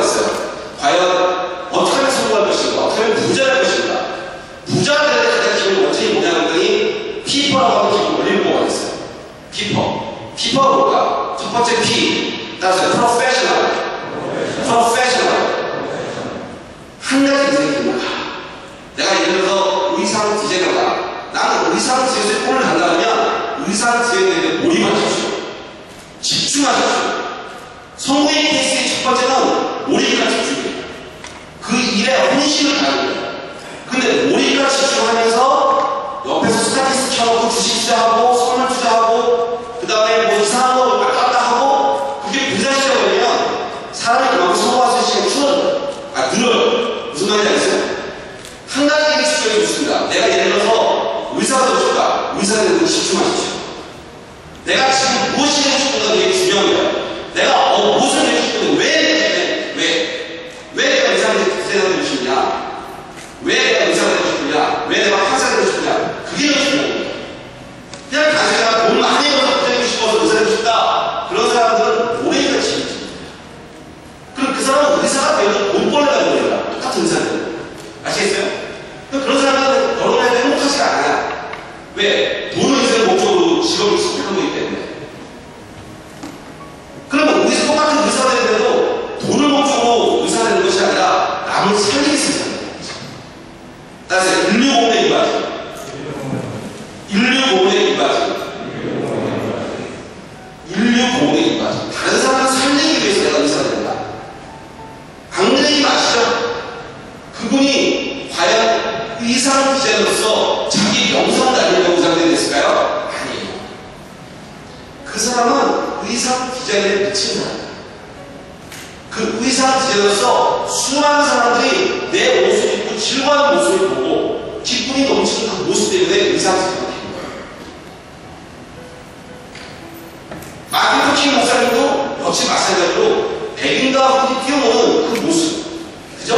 있어요. 과연 어떻게 하면 성공할 것인가, 어떻게 하면 부자를 할 것인가. 부자가 되는 가장 기본 원천이 뭐냐고 했더니 피퍼라고 하는 기본 원리를 보고 있어요. 피퍼가 뭘까? 첫 번째 P, 따라서 프로페셔널. 한 가지 인생이 있나? 내가 예를 들어서 의상 디자이너다. 나는 의상 디자이너에 꿈을 간다면 의상 디자이너에 몰입하십시오. 집중하십시오. 성공의 케이스의 첫 번째는 몰입과 집중이에요. 그 일에 혼신을 다하는 거예요. 근데 몰입과 집중하면서 옆에서 스타디스트 켜놓고 주식 투자하고 선물 투자하고 그 다음에 뭐 이상한 거 왔다 갔다 하고 그게 부자시라고 하면 사람이 그만큼 성공할 수 있는 시간이 줄어들어요. 늘어요. 무슨 말인지 알겠어요? 한 가지에 집중해 좋습니다. 내가 예를 들어서 의사가 되고 싶다. 의사가 되는 데 집중하십시오. 내가 지금 무엇이 되고 싶은가 되게 중요한 거예요. 내가 무엇을 되고 싶은데 왜 내가 의사가 되고 싶냐? 왜 내가 의사가 되고 싶냐? 왜 내가 판사가 되고 싶냐? 그게 더 중요한 거예요. 그냥 단순히 내가 돈 많이 벌어서 되고 싶어서 의사가 되고 싶다. 그런 사람들은 오래가 지입니다. 그럼 그 사람은 의사가 되어도 돈 벌려고 그래요. 똑같은 의사들. 아시겠어요? 그런 사람은 결혼할 때 행복하지가 않아요. 왜? 돈을 인생의 목적으로 직업을 선택한 거기 때문에. 그러면 똑같은 의사가 되는데도 돈을 목적으로 의사가 되는 것이 아니라 남을 살리기 위해서 사는 거죠. 따라서 인류공헌에 임하지. 다른 사람을 살리기 위해서 내가 의사가 된다. 안 그러지 마시죠. 그분이 과연 의상 디자이너로서 자기 명성을 날리려고 의상이 됐을까요? 아니에요. 그 사람은 의상 디자이너에 미친 사람이에요. 그 의상 디자이너로서 수많은 사람들이 내 모습을 입고 즐거워하는 모습을 보고 기쁨이 넘치는 그 모습 때문에 의상 디자이너가 된 거예요. 마틴 루터 킹 목사님도 역시 마찬가지로 백인과 흑인이 뛰어노는 그 모습, 그죠?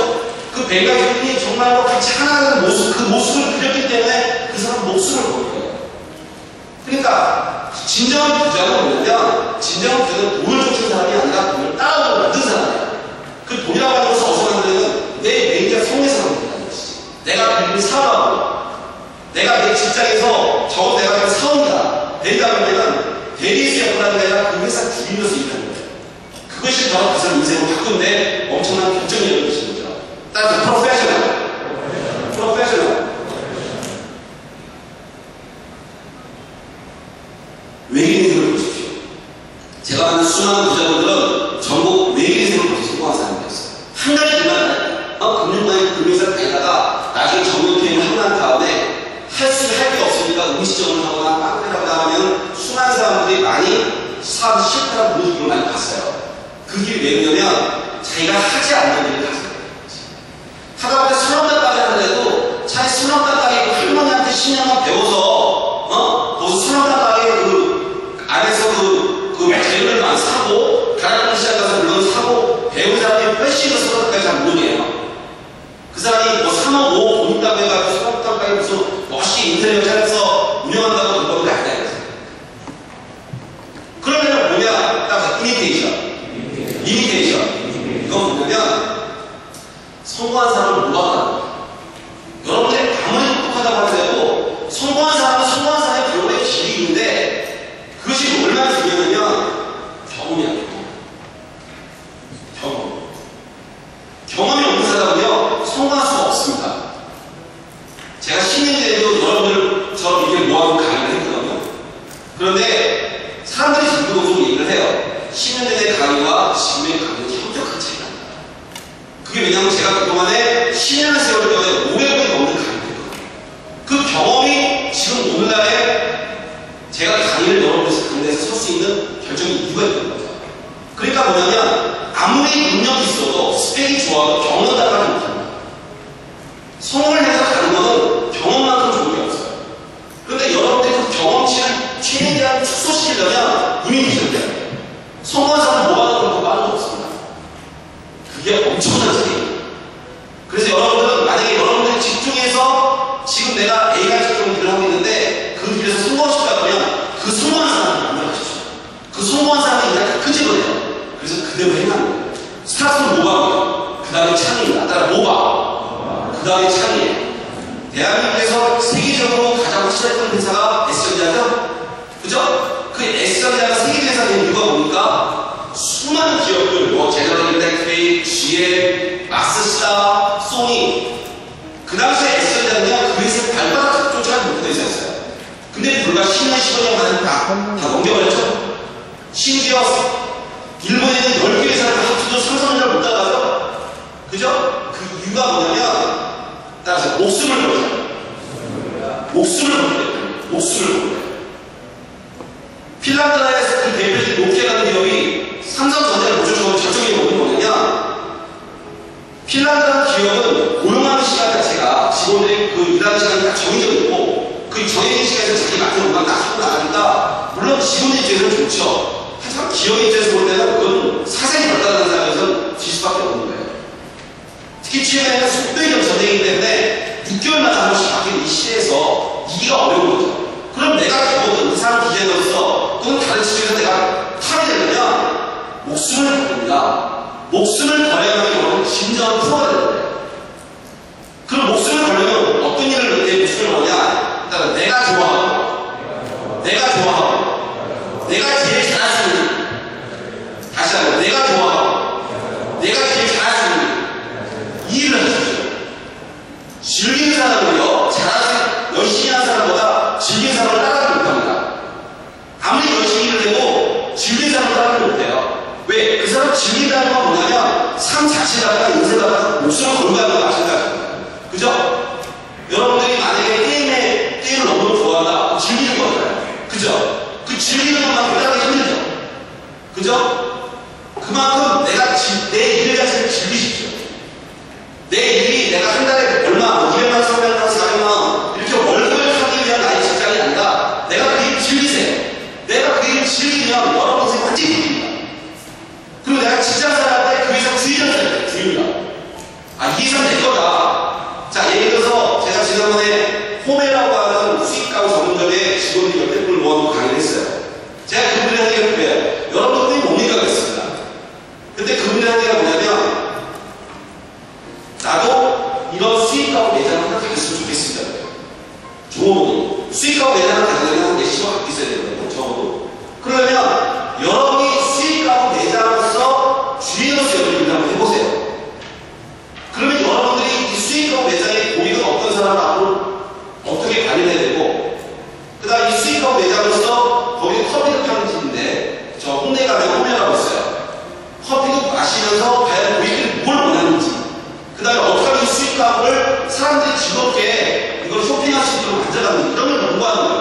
그 백인과 흑인이 정말로 그 찬란한 모습, 그 모습을 그렸기 때문에 그 사람 목숨을 건 거예요. 그러니까 진정한 부자는 뭐냐면 진정한 부자는 돈을 쫓은 사람이 아니라 돈을 따라오고 만든 사람이에요. 그 돈이라고 하는 것을 어디서 만드냐면 내 매니저 성에서 만든다는 것이지. 내가 빌린 사업하고 내가 내 직장에서 적어도 내가 그냥 사원이다. 된다 그러면 대리에서 역할하는 게 아니라 그 회사 주인으로서 일하는 거예요. 그것이 바로 그 사람 인생을 바꾸는데 엄청난 결정력을 미치는 거죠. 따라서 프로페셔널. 외계인 인생을 보십시오. 제가 아는 수많은 부자분들은 전국 외계인 인생을 보셔서 성공한 사람들이었어요. 한 가지 그만 금융사를 다니다가 나중에 정년퇴임을 하고 난 다음에 할 게 없으니까 음식점을 하거나 빵을 하거나 하면 수많은 사람들이 많이 사업을 실패하고 그런 길을 많이 갔어요. 그 길이 왜 그러냐면 자기가 하지 않는 일을 가서 하다 보니 서너달 가게 하는데도 자기 서너달 가게 할머니한테 10년만 배워서 거기서 서너달 가게 그 안에서 그 재료들만 사고 가라앉는 시장 가서 물건 사고 배운 사람이 훨씬 더 서너달까지 잘 모르네요. 그 사람이 뭐 3억 5억 돈 있다고 해가지고 서너달 가게 무슨 멋있게 인테리어 잘해서 운영한다고 돈 버는 게 아니다. 그러면 뭐냐? 딱 이미테이션. 이건 뭐냐면 성공한 사람은 뭐가 하는 거야? 여러분들이 아무리 똑똑하다고 하더라도 성공한 사람의 결혼의 길이 있는데 그것이 얼마나 중요하냐면 경험이야. 경험이 없는 사람은요 성공할 수가 없습니다. 제가 10년 전에도 여러분들처럼 이렇게 모아놓은 강의를 했거든요. 그런데 사람들이 지금 좀 얘기를 해요. 10년 전의 강의와 지금의 강의는 현격한 차이가 납니다. 그게 왜냐하면 제가 그동안에 10년의 세월 동안에 500번이 넘는 강의를 했거든요. 그 경험이 지금 오늘날에 제가 강의를 여러분들 강의에서 설 수 있는 결정의 이유가 있는 거죠. 그러니까 뭐냐면 아무리 능력이 있어도 스펙이 좋아도 경험을 따라가지 못합니다. 성공을 해서 가는 것은 경험만큼 좋은 게 없어요. 그런데 여러분들이 그 경험치를 최대한 축소시키려면 이미테이션을 해요. 성공한 사람은 뭐가 나오는 거 빠른 거 없습니다. 그게 엄청난 차이예요. 그래서 여러분들은 만약에 여러분들이 집중해서 지금 내가 A가 집중 일을 하고 있는데 그 길에서 성공하고 싶다 그러면 그 성공한 사람을 만나가십시오. 그 성공한 사람이 그냥 다 끄집어내요. 그래서 그대로 행하는 거예요. 스타트는 뭐가 하고요? 따라 모바, 그 다음에 창의. 대한민국에서 세계적으로 가장 확실했던 회사가 S전자죠? 그죠? 그 S전자가 세계회사 된 이유가 뭡니까? 수많은 기업들, 뭐 제너럴 일렉트릭, GM, 마스스타, 소니. 그 당시에 S전자는요, 그 회사의 발바닥 쫓아가지 못하는 회사였어요. 근데 불과 10년, 15년 만에 다 넘겨버렸죠? 심지어 일본에 있는 10개 회사를 합쳐도 삼성전자를 못 따라가죠? 그죠? 그 이유가 뭐냐면, 따라서 목숨을 걸어요. 목숨을 걸어요. 목숨을 걸어요. 핀란드 나라에서 그 대표적인 노키아라는 기업이 삼성전자를 못 쫓아오는 결정이 뭐냐면, 핀란드라는 기업은 고용하는 시간 자체가 직원들의 그 일하는 시간이 딱 정해져 있고, 그 정해진 시간에서 자기 맡은 음악 다 하고 나가니까, 물론 직원의 입장에서는 좋죠. 하지만 기업의 입장에서 볼 때는 그건 사생이 벌다는 사람에서는 질 수밖에 없는 거예요. 특히 최근에는 속도의 전쟁이기 때문에 6개월마다 한 번씩 바뀌는 이 시대에서 이기가 어려운 거죠. 그럼 내가 적어도 의상 디자이너로서 또는 다른 직종에서 내가 탈이 되려면 목숨을 걸립니다. 목숨을 걸어야 하는 경우는 진정한 프로가 되는 거예요. 그럼 목숨을 걸려면 어떤 일을 내 목숨을 거냐? 일단 내가 좋아하고, 내가 제일 잘할 수 있는 일. 다시 한번, 내가 좋아하고, 내가 제일 잘할 수 있는 일. 이 일을 하십시오. 즐기는 사람은요, 열심히 하는 사람보다 즐기는 사람을 따라가지 못합니다. 아무리 열심히 일을 해도 즐기는 사람을 따라가지 못해요. 왜? 그 사람 즐긴다는 건 뭐냐면 삶 자체가 인생과 목숨을 걸고 가는 거 마찬가지입니다. 그죠? 여러분들이 만약에 게임을 너무 좋아한다. 즐기는 거잖아요. 그죠? 그 즐기는 것만큼 따라가기 힘들죠. 그죠? 그만큼 내 일 자체를 즐기십시오. 내 일이 내가 한 달에 얼마, 200만, 300만, 400만 이렇게 월급을 하기 위한 나의 직장이 아니라 내가 그 일을 즐기세요. 내가 그 일을 즐기면 여러분 인생 완전히 바뀝니다. 그리고 내가 직장 생활할 때 그 회사 주의입니다. 아, 이 회사 내 거다. 자, 예를 들어서 제가 지난번에 홈에라고 하는 수익가구 전문점에 직원들이 10분을 모아놓고 강의를 했어요. 제가 그분이 한 얘기가 그래요. 여러분들이 뭡니까? 그랬습니다. 근데 그분이 한 얘기가 뭐냐면 나도 이런 수익가구 매장을 하나 가졌으면 좋겠습니다. 조모니 수익가구 매장을 가지려면 한 몇십억 갖고 있어야 되거든요. 적어도. 그러면 여러분이 수익가구 매장으로서 주인으로서 여러분이 한번 해보세요. 그러면 여러분들이 이 수익가구 매장의 고객은 어떤 사람을 앞으로 어떻게 관리해야 되고, 그 다음 이 수익가구 매장으로서 거기 커피도 파는 집인데 저 홍대 가면 홈이라고 있어요. 커피도 마시면서 과연 고객들이 뭘 원하는지, 그 다음에 어떻게 하면 이 수익가구를 사람들이 즐겁게 이걸 쇼핑할 수 있도록 만들어가는지, 이런 걸 연구하는 거예요.